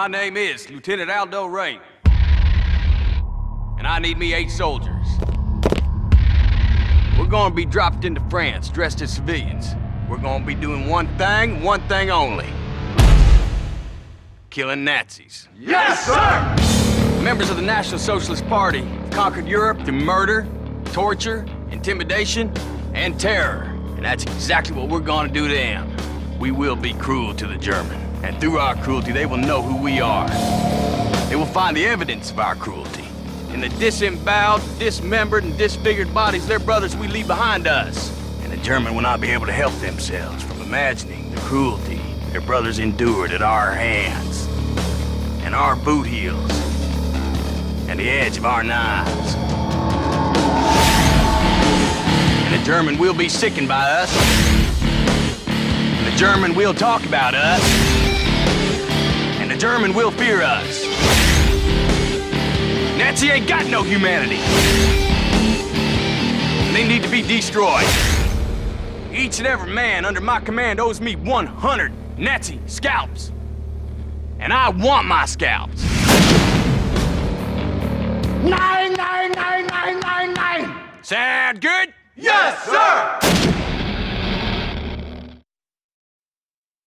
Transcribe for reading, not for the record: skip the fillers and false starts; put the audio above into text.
My name is Lieutenant Aldo Rain. And I need me 8 soldiers. We're gonna be dropped into France dressed as civilians. We're gonna be doing one thing only. Killing Nazis. Yes, sir! Members of the National Socialist Party have conquered Europe through murder, torture, intimidation, and terror. And that's exactly what we're gonna do to them. We will be cruel to the German. And through our cruelty, they will know who we are. They will find the evidence of our cruelty in the disemboweled, dismembered, and disfigured bodies of their brothers we leave behind us. And the German will not be able to help themselves from imagining the cruelty their brothers endured at our hands, and our boot heels, and the edge of our knives. And the German will be sickened by us. And the German will talk about us. And the German will fear us. Nazi ain't got no humanity. And they need to be destroyed. Each and every man under my command owes me 100 Nazi scalps. And I want my scalps. Nine, nine, nine, nine, nine, nine. Sound good? Yes, sir!